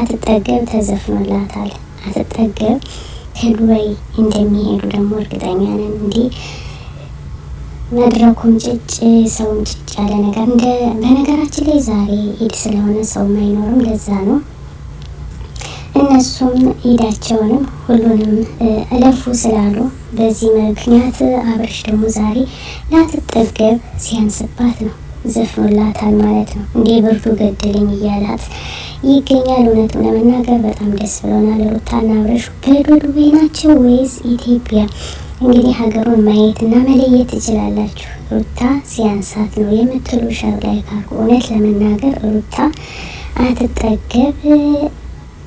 አትጠገብ ተዘፍኖላታል። አትጠገብ ከዱባይ እንደሚሄዱ ደግሞ እርግጠኛ ነን። እንዲህ መድረኩም ጭጭ ሰውም ጭጭ ያለ ነገር በነገራችን ላይ ዛሬ ኢድ ስለሆነ ሰውም አይኖርም። ለዛ ነው እነሱም ኢዳቸውንም ሁሉንም እለፉ ስላሉ በዚህ ምክንያት አብርሽ ደግሞ ዛሬ ላትጠገብ ሲያንስባት ነው ዘፍኖላታል ማለት ነው። እንዴ ብርቱ ገደለኝ እያላት ይገኛል። እውነቱን ለመናገር በጣም ደስ ብሎናል። ሩታና አብርሽ በዱባይ ናቸው ወይስ ኢትዮጵያ? እንግዲህ ሀገሩን ማየትና መለየት ትችላላችሁ። ሩታ ሲያንሳት ነው የምትሉ ሸር ላይ ካርጎ እውነት ለመናገር ሩታ አትጠገብ።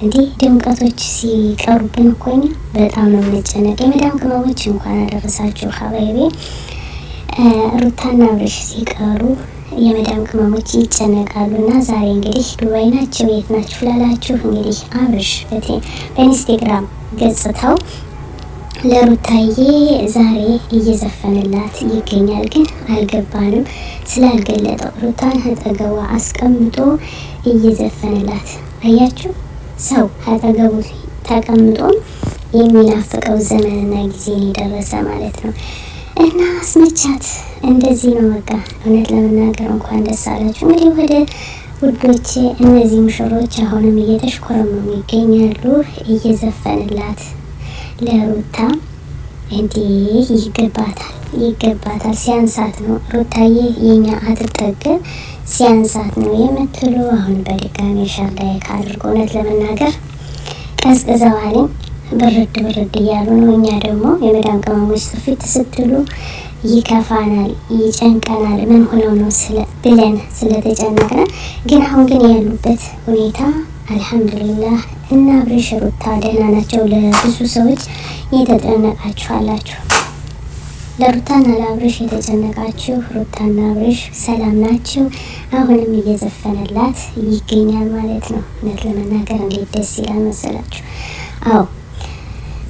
እንዲህ ድምቀቶች ሲቀሩብን እኮ እኛ በጣም ነው የምንጨነቅ። የመዳም ቅመሞች እንኳን አደረሳችሁ ሀባይቤ። ሩታና አብርሽ ሲቀሩ የመዳም ቅመሞች ይጨነቃሉ። እና ዛሬ እንግዲህ ዱባይ ናቸው። የት ናችሁ ላላችሁ እንግዲህ አብርሽ በኢንስታግራም ገጽታው ለሩታዬ ዛሬ እየዘፈንላት ይገኛል። ግን አልገባንም ስላልገለጠው ሩታን አጠገቧ አስቀምጦ እየዘፈንላት አያችሁ። ሰው አጠገቡ ተቀምጦ የሚናፍቀው ዘመንና ጊዜ የደረሰ ማለት ነው። እና አስመቻት። እንደዚህ ነው በቃ። እውነት ለመናገር እንኳን ደስ አላችሁ። እንግዲህ ወደ ውዶቼ እነዚህ ሙሽሮች አሁንም እየተሽኮረመሙ ይገኛሉ። እየዘፈንላት ለሩታ እንዲህ ይገባታል ሲያንሳት ነው። ሩታዬ የኛ አትጠገብ ሲያንሳት ነው የምትሉ አሁን በድጋሚ ሸር ላይ ካድርጎ እውነት ለመናገር ቀዝቅዘዋልኝ ብርድ እያሉ ነው። እኛ ደግሞ የመዳም ቅመሞች ስፊት ስትሉ ይከፋናል፣ ይጨንቀናል። ምን ሆነው ነው ብለን ስለተጨነቅነ ግን አሁን ግን ያሉበት ሁኔታ አልሐምዱሊላህ እና አብርሽ ሩታ ደህና ናቸው። ለብዙ ሰዎች የተጨነቃችሁ አላችሁ። ለሩታና ለአብርሽ የተጨነቃችሁ ሩታና አብርሽ ሰላም ናቸው። አሁንም እየዘፈነላት ይገኛል ማለት ነው። እውነት ለመናገር እንዴት ደስ ይላል መሰላችሁ። አዎ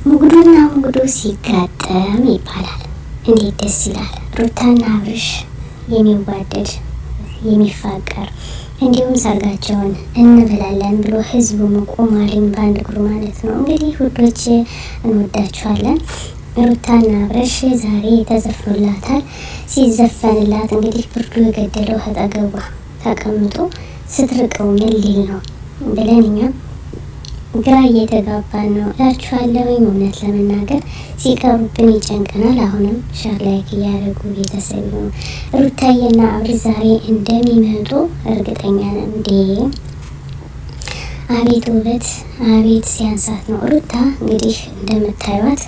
ሙጉዱና ሙጉዱ ሲጋጠም ይባላል። እንዴት ደስ ይላል። ሩታና አብርሽ የሚዋደድ የሚፋቀር እንዲሁም ሰርጋቸውን እንበላለን ብሎ ህዝቡ ቆሟልኝ በአንድ እግሩ ማለት ነው። እንግዲህ ውዶች እንወዳችኋለን። ሩታና አብርሽ ዛሬ ተዘፍኖላታል። ሲዘፈንላት እንግዲህ ብርዱ የገደለው አጠገቧ ተቀምጦ ስትርቀው ምን ሊል ነው ብለን እኛም ግራ እየተጋባን ነው እላችኋለሁ። እውነት ለመናገር ሲቀሩብን ይጨንቀናል። አሁንም ሸር ላይክ እያደረጉ ቤተሰብ ነው። ሩታዬና አብርሽ ዛሬ እንደሚመጡ እርግጠኛ ነን። እንዴ አቤት ውበት፣ አቤት ሲያንሳት ነው። ሩታ እንግዲህ እንደምታዩት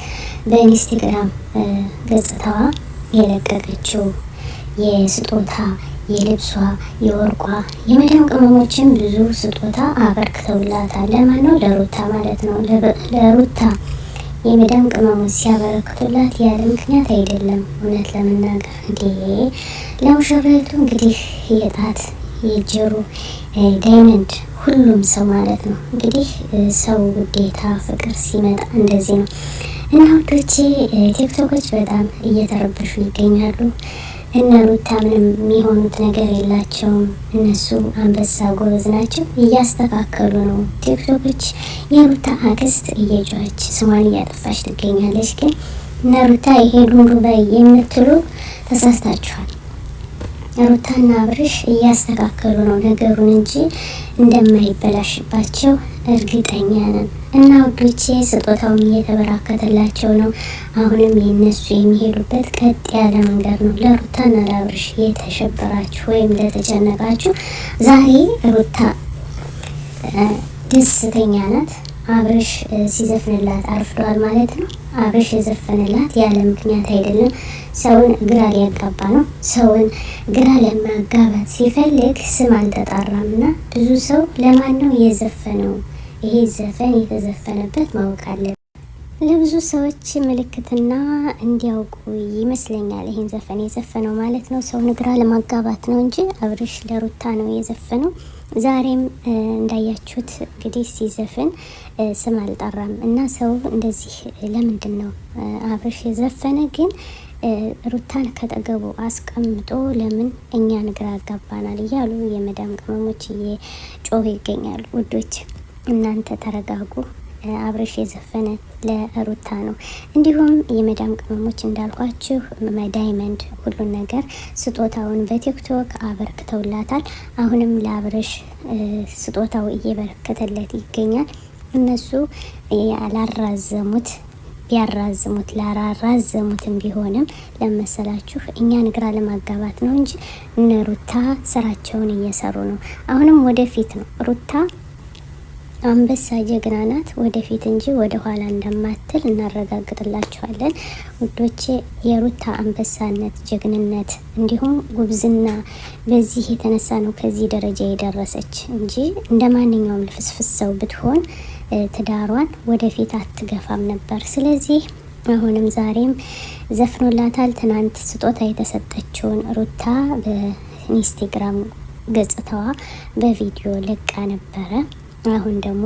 በኢንስታግራም ገጽታዋ የለቀቀችው የስጦታ የልብሷ የወርቋ የመዳም ቅመሞችን ብዙ ስጦታ አበርክተውላታል። ለማን ነው? ለሩታ ማለት ነው። ለሩታ የመዳም ቅመሞች ሲያበረክቱላት ያለ ምክንያት አይደለም። እውነት ለመናገር እንዴ ለሙሽራይቱ እንግዲህ የጣት የጆሮ ዳይመንድ ሁሉም ሰው ማለት ነው። እንግዲህ ሰው ውዴታ ፍቅር ሲመጣ እንደዚህ ነው። እና ውዶቼ ቲክቶኮች በጣም እየተረበሹ ይገኛሉ። እነ ሩታ ምንም የሚሆኑት ነገር የላቸውም። እነሱ አንበሳ ጎበዝ ናቸው፣ እያስተካከሉ ነው። ቲክቶኮች የሩታ አክስት እየጮኸች ስሟን እያጠፋች ትገኛለች። ግን እነ ሩታ የሄዱን ዱባይ የምትሉ ተሳስታችኋል። ሩታና አብርሽ እያስተካከሉ ነው ነገሩን እንጂ እንደማይበላሽባቸው እርግጠኛ ነን። እና ውዶቼ ስጦታውም እየተበራከተላቸው ነው። አሁንም የነሱ የሚሄዱበት ቀጥ ያለ መንገድ ነው። ለሩታና ለአብርሽ የተሸበራችሁ ወይም ለተጨነቃችሁ ዛሬ ሩታ ደስተኛ ናት። አብርሽ ሲዘፍንላት አርፍዷል ማለት ነው። አብርሽ የዘፈንላት ያለ ምክንያት አይደለም። ሰውን ግራ ሊያጋባ ነው። ሰውን ግራ ለማጋባት ሲፈልግ ስም አልተጣራም እና ብዙ ሰው ለማን ነው የዘፈነው? ይሄ ዘፈን የተዘፈነበት ማወቅ አለ። ለብዙ ሰዎች ምልክትና እንዲያውቁ ይመስለኛል ይሄን ዘፈን የዘፈነው ማለት ነው። ሰውን ግራ ለማጋባት ነው እንጂ አብርሽ ለሩታ ነው የዘፈነው። ዛሬም እንዳያችሁት እንግዲህ ሲዘፍን ስም አልጠራም እና ሰው እንደዚህ ለምንድን ነው አብርሽ የዘፈነ ግን ሩታን ከጠገቡ አስቀምጦ ለምን እኛን ግራ ያጋባናል እያሉ የመዳም ቅመሞች እየጮሁ ይገኛሉ። ውዶች እናንተ ተረጋጉ። አብርሽ የዘፈነ ለሩታ ነው። እንዲሁም የመዳም ቅመሞች እንዳልኳችሁ ዳይመንድ ሁሉን ነገር ስጦታውን በቲክቶክ አበርክተውላታል። አሁንም ለአብርሽ ስጦታው እየበረከተለት ይገኛል። እነሱ ቢያራዝሙትም ቢሆንም ለመሰላችሁ እኛን ግራ ለማጋባት ነው እንጂ እነ ሩታ ስራቸውን እየሰሩ ነው። አሁንም ወደፊት ነው። ሩታ አንበሳ ጀግና ናት፣ ወደፊት እንጂ ወደ ኋላ እንደማትል እናረጋግጥላችኋለን ውዶቼ። የሩታ አንበሳነት፣ ጀግንነት እንዲሁም ጉብዝና በዚህ የተነሳ ነው ከዚህ ደረጃ የደረሰች እንጂ እንደ ማንኛውም ልፍስፍስ ሰው ብትሆን ትዳሯን ወደፊት አትገፋም ነበር። ስለዚህ አሁንም ዛሬም ዘፍኖላታል። ትናንት ስጦታ የተሰጠችውን ሩታ በኢንስታግራም ገጽታዋ በቪዲዮ ለቃ ነበረ። አሁን ደግሞ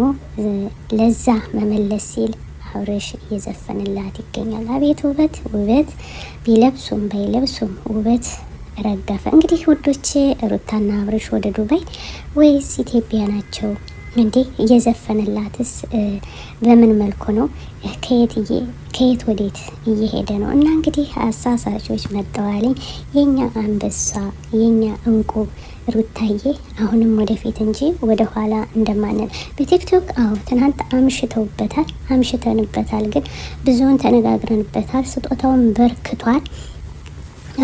ለዛ መመለስ ሲል አብርሽ እየዘፈንላት ይገኛል። አቤት ውበት ውበት፣ ቢለብሱም ባይለብሱም ውበት ረገፈ። እንግዲህ ውዶቼ ሩታና አብርሽ ወደ ዱባይ ወይስ ኢትዮጵያ ናቸው እንዴ? እየዘፈንላትስ በምን መልኩ ነው? ከየት ወዴት እየሄደ ነው? እና እንግዲህ አሳሳቾች መጠዋልኝ። የኛ አንበሳ የኛ እንቁ ሩታዬ አሁንም ወደፊት እንጂ ወደ ኋላ እንደማንል በቲክቶክ ትናንት አምሽተንበታል፣ ግን ብዙውን ተነጋግረንበታል። ስጦታውን በርክቷል።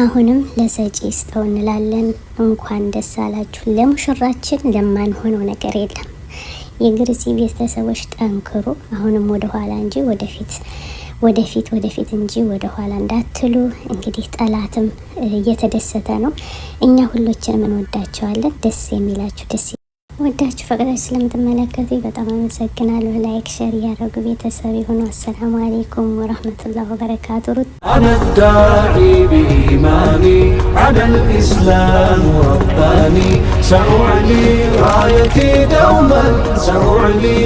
አሁንም ለሰጪ ስጠው እንላለን። እንኳን ደስ አላችሁ። ለሙሽራችን ለማንሆነው ነገር የለም። የግርሲ ቤተሰቦች ጠንክሩ። አሁንም ወደ ኋላ እንጂ ወደፊት እንጂ ወደ ኋላ እንዳትሉ። እንግዲህ ጠላትም እየተደሰተ ነው። እኛ ሁሎችንም እንወዳቸዋለን። ደስ የሚላችሁ ደስ ወዳችሁ ፈቅዳችሁ ስለምትመለከቱ በጣም አመሰግናለሁ። ላይክ ሼር እያደረጉ ቤተሰብ የሆኑ አሰላሙ አለይኩም ወራህመቱላሂ ወበረካቱ። أنا الداعي بإيماني على الإسلام رباني سأعلي رايتي دوما سأعلي